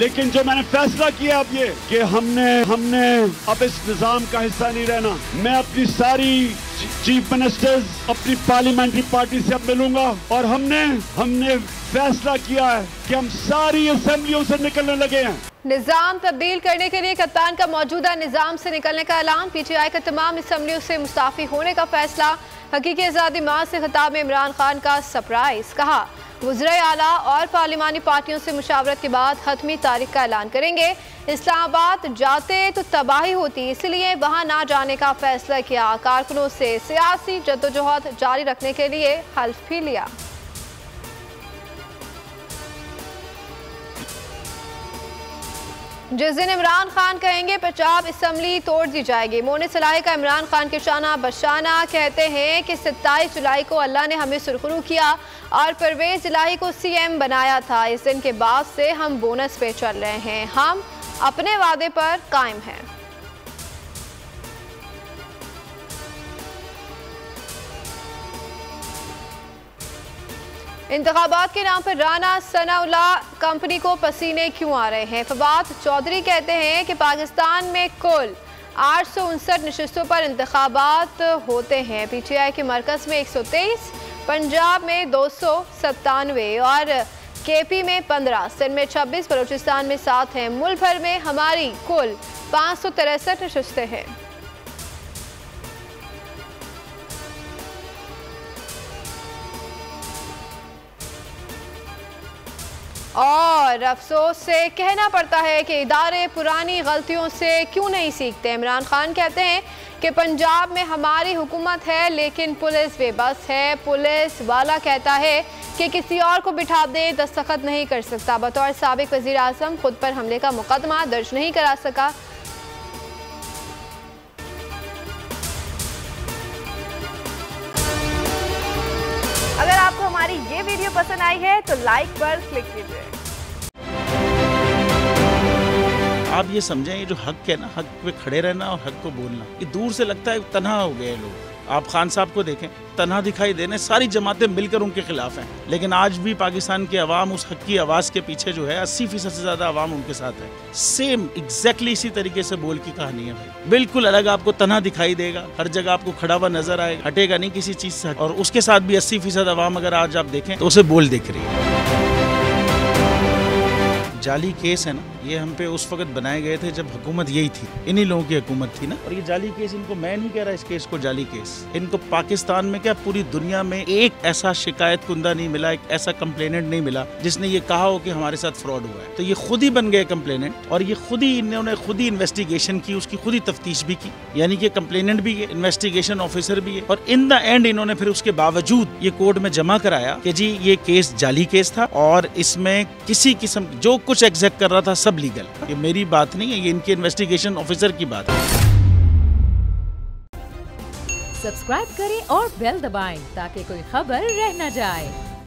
लेकिन जो मैंने फैसला किया अब ये कि हमने अब इस निजाम का हिस्सा नहीं रहना। मैं अपनी सारी चीफ मिनिस्टर्स, अपनी पार्लियामेंट्री पार्टी से अब मिलूंगा और हमने फैसला किया है कि हम सारी असेंबलियों से निकलने लगे हैं। निजाम तब्दील करने के लिए कप्तान का मौजूदा निजाम से निकलने का ऐलान। पीटीआई का तमाम असेंबलियों से मुस्ताफी होने का फैसला। हकीकी आज़ादी माह से खिताब में इमरान खान का सरप्राइज। कहा वज़ीर आला और पार्लिमानी पार्टियों से मुशावरत के बाद हतमी तारीख का ऐलान करेंगे। इस्लामाबाद जाते तो तबाही होती, इसलिए वहां ना जाने का फैसला किया। कारकुनों से सियासी जद्दोजहद जारी रखने के लिए हल्फ भी लिया। जिस दिन इमरान खान कहेंगे पंजाब असेंबली तोड़ दी जाएगी। मोने सलाही का इमरान खान के शाना बशाना कहते हैं कि 27 जुलाई को अल्लाह ने हमें सुरखरू किया और परवेज इलाही को सीएम बनाया था। इस दिन के बाद से हम बोनस पे चल रहे हैं। हम अपने वादे पर कायम हैं। इंतखाबात के नाम पर राना सनाउल्लाह कंपनी को पसीने क्यों आ रहे हैं? फवाद चौधरी कहते हैं कि पाकिस्तान में कुल 859 नशिस्तों पर इंतखाबात होते हैं। पीटीआई के मरकज़ में 123, पंजाब में 297 और केपी में 15, सिंध में 26, बलूचिस्तान में 7 हैं। मुल्क भर में हमारी कुल 563 नशिस्तें हैं। और अफसोस से कहना पड़ता है कि इदारे पुरानी गलतियों से क्यों नहीं सीखते। इमरान खान कहते हैं कि पंजाब में हमारी हुकूमत है लेकिन पुलिस बेबस है। पुलिस वाला कहता है कि किसी और को बिठा दे, दस्तखत नहीं कर सकता। बतौर साबिक वज़ीर आज़म खुद पर हमले का मुकदमा दर्ज नहीं करा सका। अगर आपको हमारी ये वीडियो पसंद आई है तो लाइक पर क्लिक कीजिए। आप ये समझें, ये जो हक है ना, हक पे खड़े रहना और हक को बोलना, ये दूर से लगता है तन्हा हो गए लोग। आप खान साहब को देखें, तन्हा दिखाई देने, सारी जमातें मिलकर उनके खिलाफ हैं, लेकिन आज भी पाकिस्तान की आवाम उस हक की आवाज़ के पीछे जो है 80% से ज़्यादा आवाम उनके साथ है। सेम एग्जैक्टली इसी तरीके से बोल की कहानी है भाई। बिल्कुल अलग आपको तन्हा दिखाई देगा, हर जगह आपको खड़ा हुआ नजर आएगा, हटेगा नहीं किसी चीज़ से। और उसके साथ भी 80% आवाम अगर आज आप देखें तो उसे बोल दिख रही है। जाली केस है ना, ये हम पे उस वक्त बनाए गए थे जब हुकूमत यही थी, इन्हीं लोगों की हुकूमत थी ना। और ये जाली केस, इनको मैं नहीं कह रहा इस केस को जाली केस, इनको पाकिस्तान में क्या पूरी दुनिया में एक ऐसा शिकायत कुंदा नहीं मिला, एक ऐसा कंप्लेनेंट नहीं मिला जिसने ये कहा हो कि हमारे साथ फ्रॉड हुआ है। तो ये खुद ही बन गए कंप्लेनेंट और ये खुद ही इन्होंने खुद ही इन्वेस्टिगेशन की, उसकी खुद ही तफ्तीश भी की, यानी कि कंप्लेनेंट भी है, इन्वेस्टिगेशन ऑफिसर भी है। और इन द एंड इन्होंने फिर उसके बावजूद ये कोर्ट में जमा कराया कि जी ये केस जाली केस था और इसमें किसी किस्म जो कुछ एग्जैक्ट कर रहा था सब लीगल। ये मेरी बात नहीं है, ये इनके इन्वेस्टिगेशन ऑफिसर की बात है। सब्सक्राइब करें और बेल दबाएं ताकि कोई खबर रह न जाए।